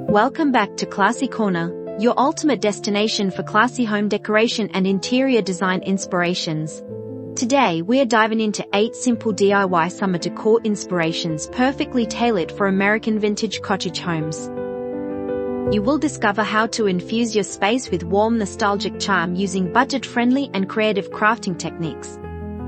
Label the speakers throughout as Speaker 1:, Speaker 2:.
Speaker 1: Welcome back to Classy Corner, your ultimate destination for classy home decoration and interior design inspirations. Today we are diving into 8 simple DIY summer decor inspirations perfectly tailored for American vintage cottage homes. You will discover how to infuse your space with warm nostalgic charm using budget-friendly and creative crafting techniques.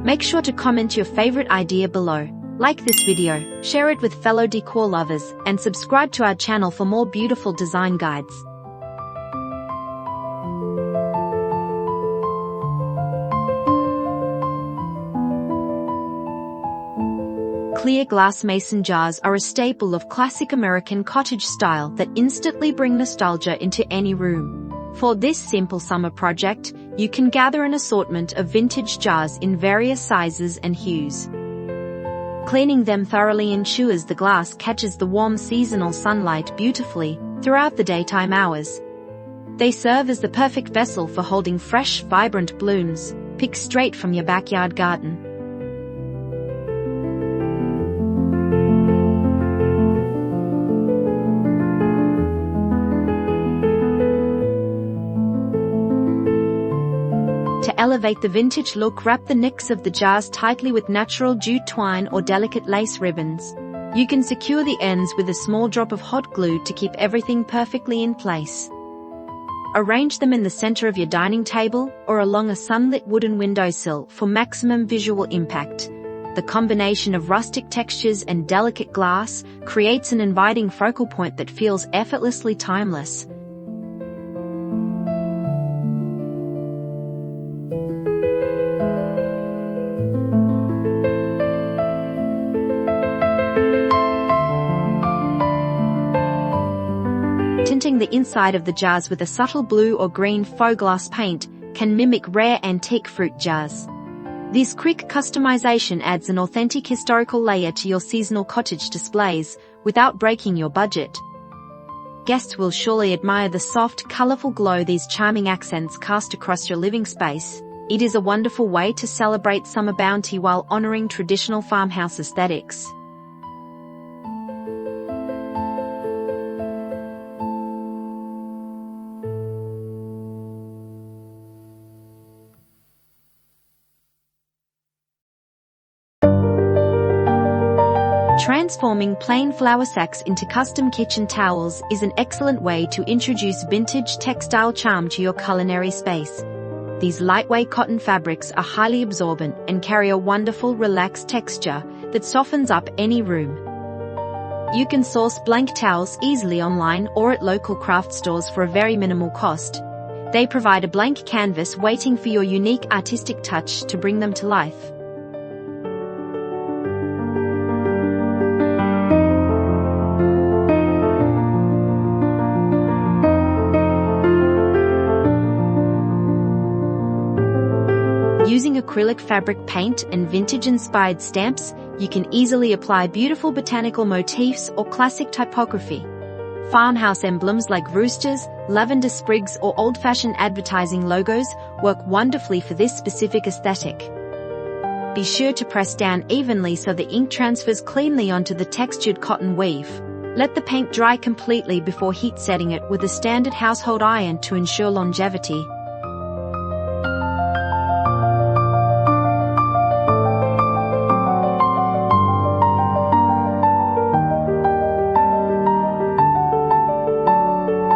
Speaker 1: Make sure to comment your favorite idea below. Like this video, share it with fellow decor lovers, and subscribe to our channel for more beautiful design guides. Clear glass mason jars are a staple of classic American cottage style that instantly bring nostalgia into any room. For this simple summer project, you can gather an assortment of vintage jars in various sizes and hues. Cleaning them thoroughly ensures the glass catches the warm seasonal sunlight beautifully throughout the daytime hours. They serve as the perfect vessel for holding fresh, vibrant blooms, picked straight from your backyard garden. To elevate the vintage look, wrap the necks of the jars tightly with natural jute twine or delicate lace ribbons. You can secure the ends with a small drop of hot glue to keep everything perfectly in place. Arrange them in the center of your dining table or along a sunlit wooden windowsill for maximum visual impact. The combination of rustic textures and delicate glass creates an inviting focal point that feels effortlessly timeless. Tinting the inside of the jars with a subtle blue or green faux glass paint can mimic rare antique fruit jars. This quick customization adds an authentic historical layer to your seasonal cottage displays without breaking your budget. Guests will surely admire the soft, colorful glow these charming accents cast across your living space. It is a wonderful way to celebrate summer bounty while honoring traditional farmhouse aesthetics. Transforming plain flour sacks into custom kitchen towels is an excellent way to introduce vintage textile charm to your culinary space. These lightweight cotton fabrics are highly absorbent and carry a wonderful, relaxed texture that softens up any room. You can source blank towels easily online or at local craft stores for a very minimal cost. They provide a blank canvas waiting for your unique artistic touch to bring them to life. Using acrylic fabric paint and vintage-inspired stamps, you can easily apply beautiful botanical motifs or classic typography. Farmhouse emblems like roosters, lavender sprigs, or old-fashioned advertising logos work wonderfully for this specific aesthetic. Be sure to press down evenly so the ink transfers cleanly onto the textured cotton weave. Let the paint dry completely before heat setting it with a standard household iron to ensure longevity.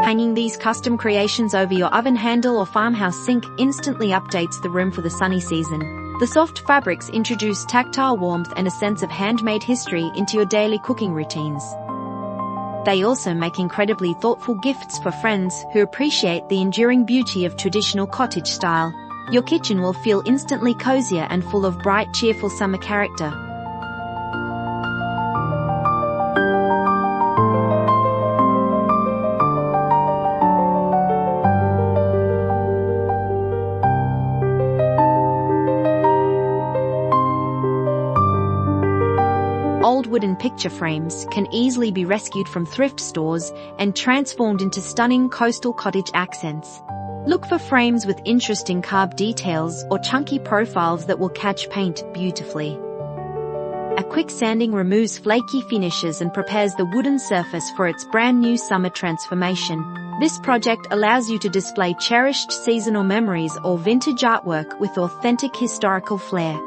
Speaker 1: Hanging these custom creations over your oven handle or farmhouse sink instantly updates the room for the sunny season. The soft fabrics introduce tactile warmth and a sense of handmade history into your daily cooking routines. They also make incredibly thoughtful gifts for friends who appreciate the enduring beauty of traditional cottage style. Your kitchen will feel instantly cozier and full of bright, cheerful summer character. Old wooden picture frames can easily be rescued from thrift stores and transformed into stunning coastal cottage accents. Look for frames with interesting carved details or chunky profiles that will catch paint beautifully. A quick sanding removes flaky finishes and prepares the wooden surface for its brand new summer transformation. This project allows you to display cherished seasonal memories or vintage artwork with authentic historical flair.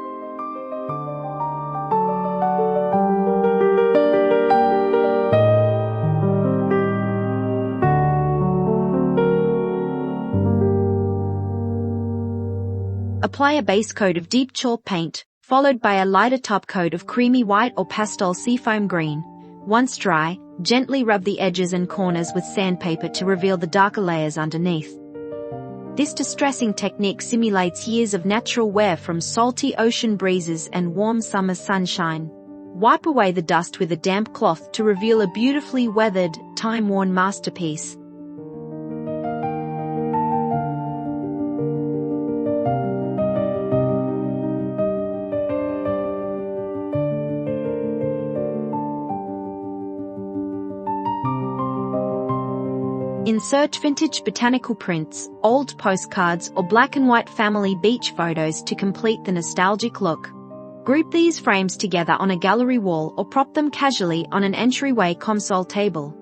Speaker 1: Apply a base coat of deep chalk paint, followed by a lighter top coat of creamy white or pastel seafoam green. Once dry, gently rub the edges and corners with sandpaper to reveal the darker layers underneath. This distressing technique simulates years of natural wear from salty ocean breezes and warm summer sunshine. Wipe away the dust with a damp cloth to reveal a beautifully weathered, time-worn masterpiece. Insert vintage botanical prints, old postcards or black and white family beach photos to complete the nostalgic look. Group these frames together on a gallery wall or prop them casually on an entryway console table.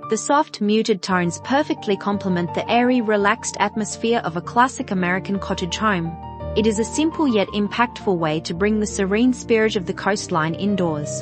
Speaker 1: The soft, muted tones perfectly complement the airy, relaxed atmosphere of a classic American cottage home. It is a simple yet impactful way to bring the serene spirit of the coastline indoors.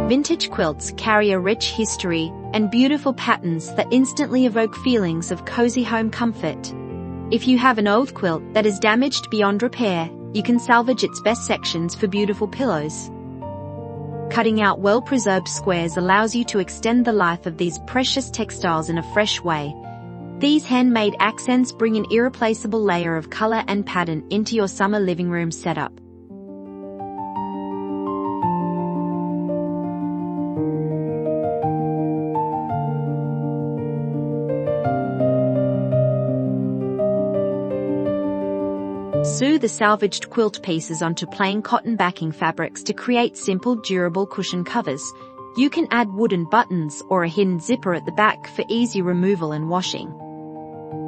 Speaker 1: Vintage quilts carry a rich history and beautiful patterns that instantly evoke feelings of cozy home comfort. If you have an old quilt that is damaged beyond repair, you can salvage its best sections for beautiful pillows. Cutting out well-preserved squares allows you to extend the life of these precious textiles in a fresh way. These handmade accents bring an irreplaceable layer of color and pattern into your summer living room setup. Sew the salvaged quilt pieces onto plain cotton backing fabrics to create simple, durable cushion covers. You can add wooden buttons or a hidden zipper at the back for easy removal and washing.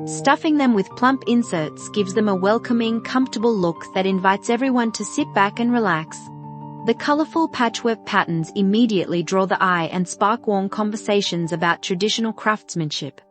Speaker 1: Stuffing them with plump inserts gives them a welcoming, comfortable look that invites everyone to sit back and relax. The colorful patchwork patterns immediately draw the eye and spark warm conversations about traditional craftsmanship.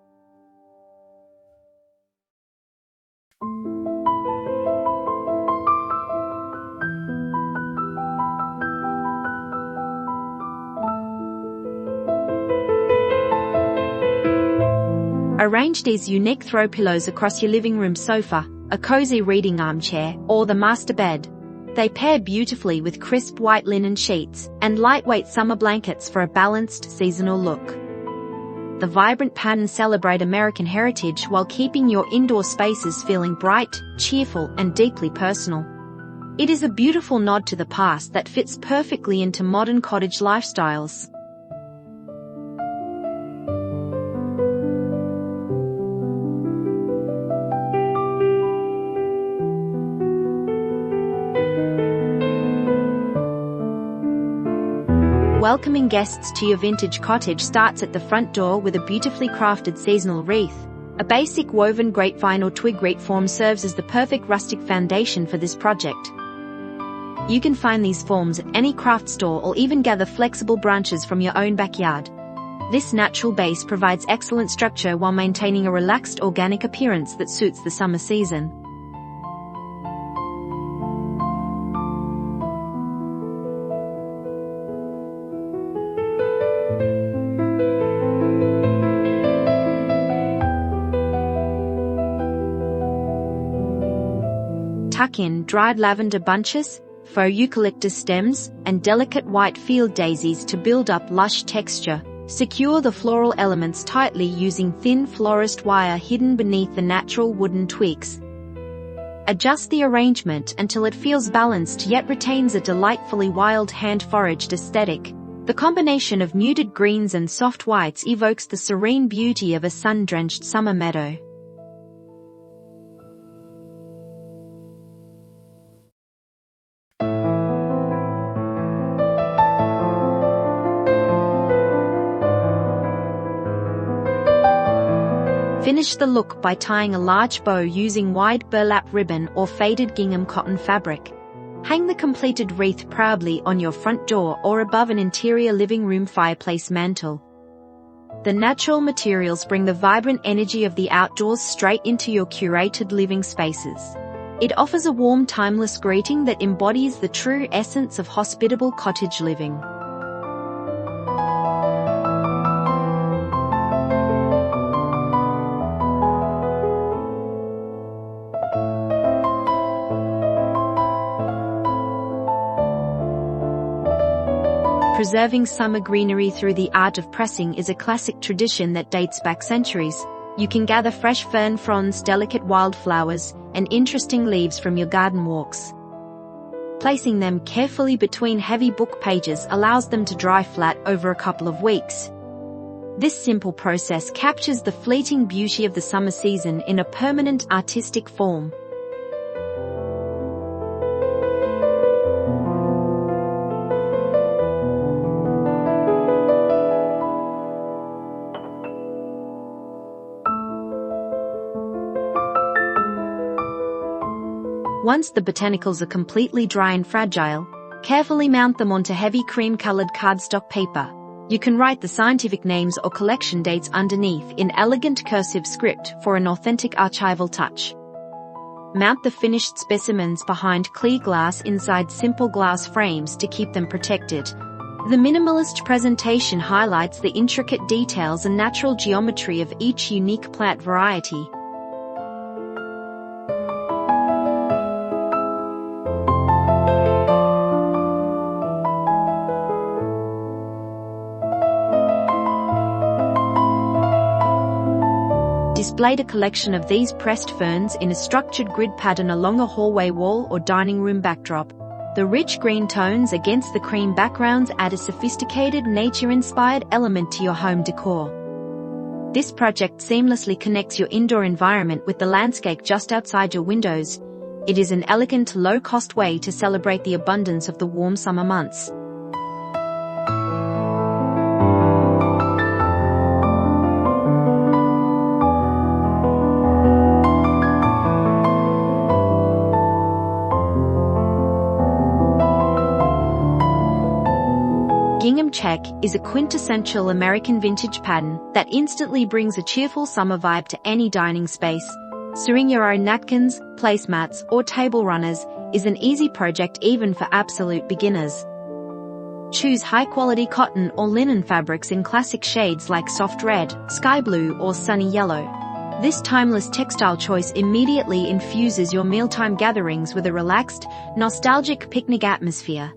Speaker 1: Arrange these unique throw pillows across your living room sofa, a cozy reading armchair, or the master bed. They pair beautifully with crisp white linen sheets and lightweight summer blankets for a balanced seasonal look. The vibrant patterns celebrate American heritage while keeping your indoor spaces feeling bright, cheerful, and deeply personal. It is a beautiful nod to the past that fits perfectly into modern cottage lifestyles. Welcoming guests to your vintage cottage starts at the front door with a beautifully crafted seasonal wreath. A basic woven grapevine or twig wreath form serves as the perfect rustic foundation for this project. You can find these forms at any craft store or even gather flexible branches from your own backyard. This natural base provides excellent structure while maintaining a relaxed, organic appearance that suits the summer season. Tuck in dried lavender bunches, faux eucalyptus stems, and delicate white field daisies to build up lush texture. Secure the floral elements tightly using thin florist wire hidden beneath the natural wooden twigs. Adjust the arrangement until it feels balanced yet retains a delightfully wild hand-foraged aesthetic. The combination of muted greens and soft whites evokes the serene beauty of a sun-drenched summer meadow. Finish the look by tying a large bow using wide burlap ribbon or faded gingham cotton fabric. Hang the completed wreath proudly on your front door or above an interior living room fireplace mantle. The natural materials bring the vibrant energy of the outdoors straight into your curated living spaces. It offers a warm, timeless greeting that embodies the true essence of hospitable cottage living. Preserving summer greenery through the art of pressing is a classic tradition that dates back centuries. You can gather fresh fern fronds, delicate wildflowers, and interesting leaves from your garden walks. Placing them carefully between heavy book pages allows them to dry flat over a couple of weeks. This simple process captures the fleeting beauty of the summer season in a permanent artistic form. Once the botanicals are completely dry and fragile, carefully mount them onto heavy cream-colored cardstock paper. You can write the scientific names or collection dates underneath in elegant cursive script for an authentic archival touch. Mount the finished specimens behind clear glass inside simple glass frames to keep them protected. The minimalist presentation highlights the intricate details and natural geometry of each unique plant variety. Displayed a collection of these pressed ferns in a structured grid pattern along a hallway wall or dining room backdrop. The rich green tones against the cream backgrounds add a sophisticated, nature-inspired element to your home decor. This project seamlessly connects your indoor environment with the landscape just outside your windows. It is an elegant, low-cost way to celebrate the abundance of the warm summer months. Gingham check is a quintessential American vintage pattern that instantly brings a cheerful summer vibe to any dining space. Sewing your own napkins, placemats, or table runners is an easy project even for absolute beginners. Choose high-quality cotton or linen fabrics in classic shades like soft red, sky blue, or sunny yellow. This timeless textile choice immediately infuses your mealtime gatherings with a relaxed, nostalgic picnic atmosphere.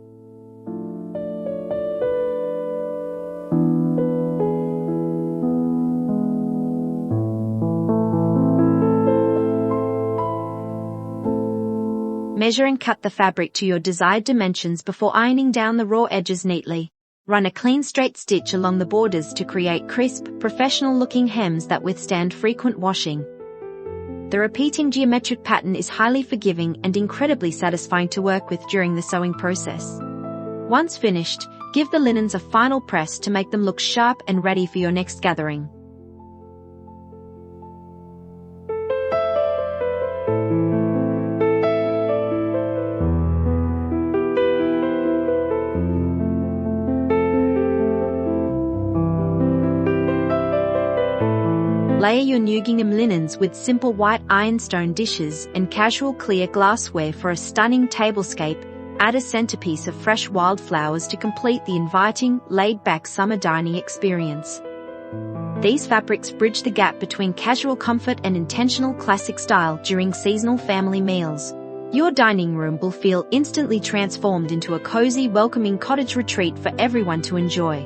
Speaker 1: Measure and cut the fabric to your desired dimensions before ironing down the raw edges neatly. Run a clean straight stitch along the borders to create crisp, professional-looking hems that withstand frequent washing. The repeating geometric pattern is highly forgiving and incredibly satisfying to work with during the sewing process. Once finished, give the linens a final press to make them look sharp and ready for your next gathering. Layer your new gingham linens with simple white ironstone dishes and casual clear glassware for a stunning tablescape. Add a centerpiece of fresh wildflowers to complete the inviting, laid-back summer dining experience. These fabrics bridge the gap between casual comfort and intentional classic style during seasonal family meals. Your dining room will feel instantly transformed into a cozy, welcoming cottage retreat for everyone to enjoy.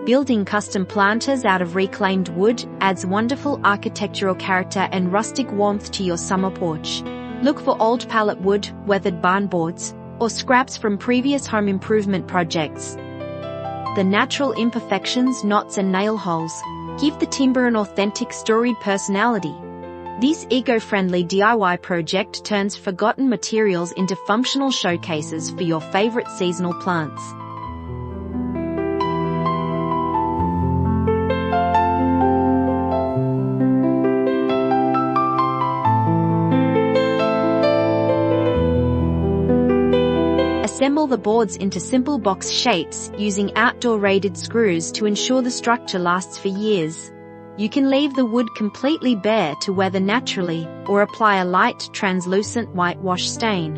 Speaker 1: Building custom planters out of reclaimed wood adds wonderful architectural character and rustic warmth to your summer porch. Look for old pallet wood, weathered barn boards, or scraps from previous home improvement projects. The natural imperfections, knots and nail holes give the timber an authentic storied personality. This eco-friendly DIY project turns forgotten materials into functional showcases for your favorite seasonal plants. Assemble the boards into simple box shapes using outdoor rated screws to ensure the structure lasts for years. You can leave the wood completely bare to weather naturally, or apply a light, translucent whitewash stain.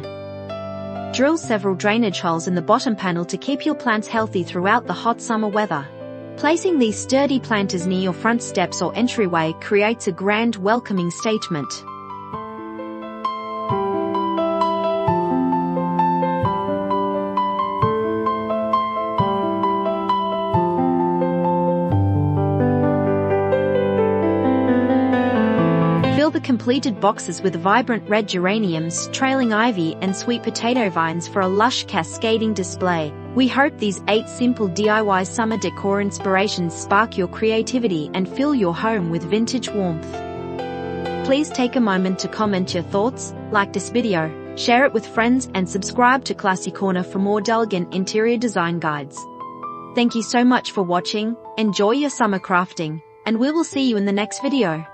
Speaker 1: Drill several drainage holes in the bottom panel to keep your plants healthy throughout the hot summer weather. Placing these sturdy planters near your front steps or entryway creates a grand, welcoming statement. Fill the completed boxes with vibrant red geraniums, trailing ivy, and sweet potato vines for a lush cascading display. We hope these 8 simple DIY summer decor inspirations spark your creativity and fill your home with vintage warmth. Please take a moment to comment your thoughts, like this video, share it with friends, and subscribe to Classy Corner for more elegant interior design guides. Thank you so much for watching, enjoy your summer crafting, and we will see you in the next video.